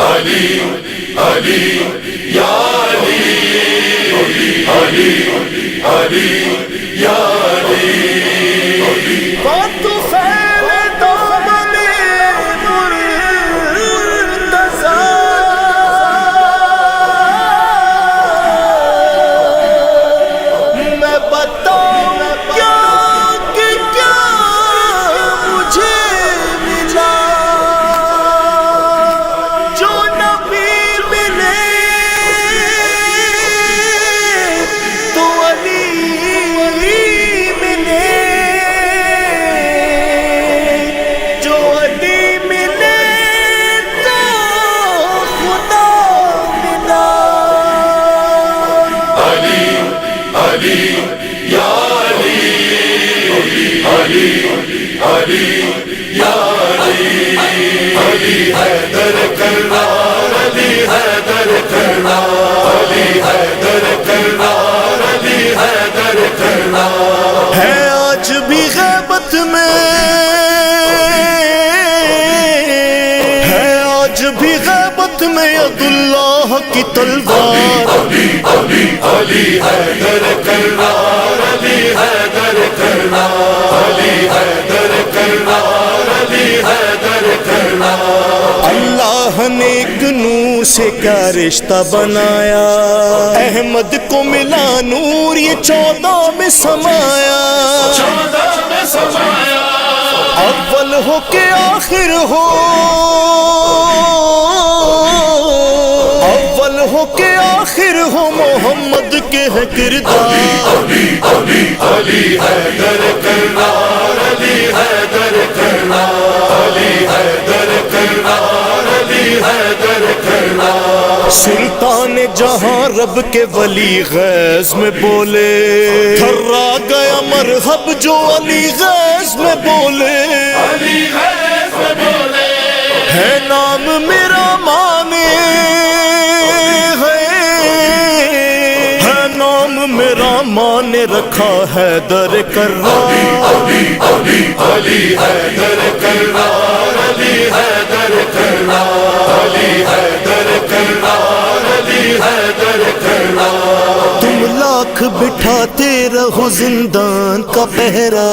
علی علی یا علی علی علی یا علی علی یا علی علی حیدر کرار علی حیدر کرار علی حیدر کرار علی حیدر کرار ہے آج بھی غیبت میں ہے آج بھی غیبت میں عبداللہ کی تلوار علی علی علی حیدر کرار علی حیدر کرار علی حیدر کرار علی حیدر کرار اللہ نے ایک نور سے کیا رشتہ بنایا احمد کو ملا نور یہ 14 میں سمایا 14 میں سمایا اول ہو کے آخر ہو اول ہو کے آخر ہو محمد کے ہے کردار علی علی علی حیدر کرار علی حیدر کرار علی حیدر کرار علی حیدر کرار سلطان جہاں رب کے ولی غیظ میں بولے تھرا گیا مرحب جو علی غیظ میں بولے علی غیظ میں بولے ہے نام میرا مانے ہے نام میرا مانے رکھا حیدر کرار علی علی علی حیدر کرار علی حیدر کرار علی حیدر کرار علی حیدر کرار تم لاکھ بٹھاتے رہو زندان کا پہرا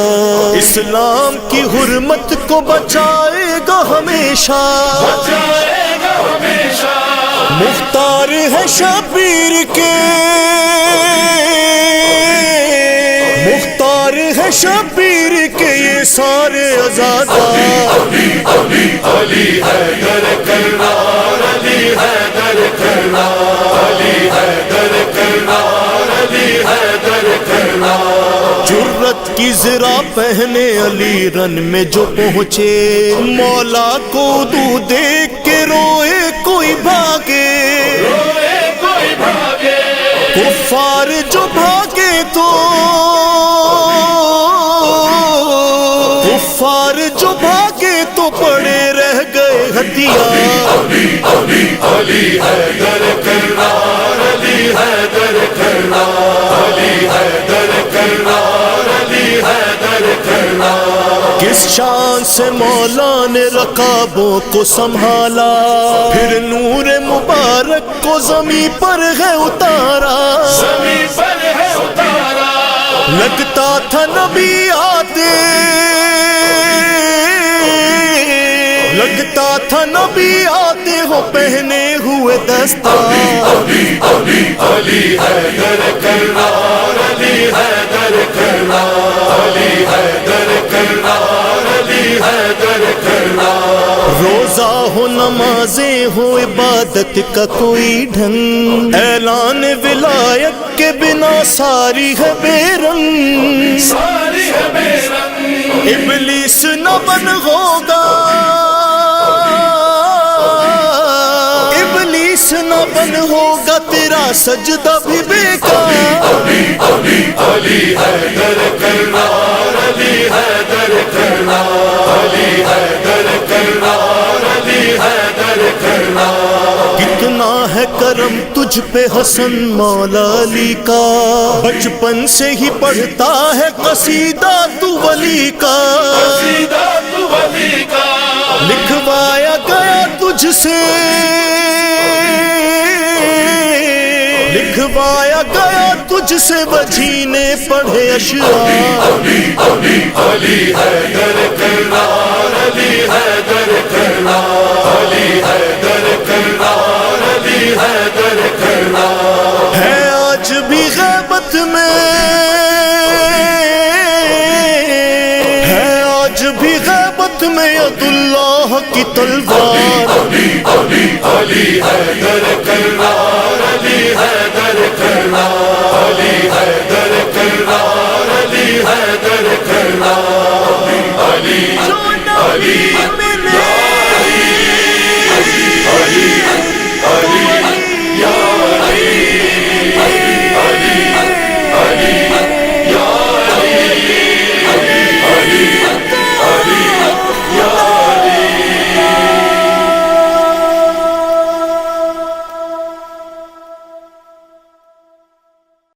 اسلام کی حرمت کو بچائے گا ہمیشہ بچائے گا ہمیشہ مختار ہے شبیر کے مختار ہے شبیر کے یہ سارے عزادار علی علی علی حیدر کرار علی حیدر کرار علی حیدر کرار علی حیدر کرار جرت کی زرا پہنے علی رن میں جو پہنچے مولا کو دو دیکھ کے روئے کوئی بھاگے روئے کوئی بھاگے کفار جو بھاگے تو کفار جو بھاگے تو پڑے رہ گئے ہتھیار علی علی علی حیدر کرار علی حیدر کرار علی حیدر کرار علی حیدر کرار کس شان سے مولا نے رکابوں کو سنبھالا پھر نور مبارک کو زمین پر ہے اتارا زمین پر ہے اتارا لگتا تھا نبی آتے لگتا تھا نبی آتے ہو پہنے ہوئے دستار علی علی علی حیدر کرار علی حیدر کرار علی حیدر کرار علی حیدر کرار روزہ ہو نمازیں ہو عبادت کا کوئی ڈھنگ اعلان ولایت کے بنا ساری ہے بے رنگ ساری ہے بے رنگ ابلیس نہ بن ہوگا ابلیس نہ بن ہوگا تیرا سجدہ بھی بیکار علی علی علی حیدر کرار علی حیدر کرار علی حیدر کرار علی حیدر کرار کتنا ہے کرم تجھ پہ حسن مولا علی کا بچپن سے ہی پڑھتا ہے قصیدہ تو ولی کا قصیدہ تو ولی کا لکھوایا گیا تجھ تجھ سے لکھوایا گیا تجھ سے وجی نے پڑھے اشعار علی حیدر کرار علی حیدر کرار علی حیدر کرار علی حیدر کرار ہے آج بھی غیبت میں ہے آج بھی غیبت میں عداللہ کی تلوار علی حیدر کرار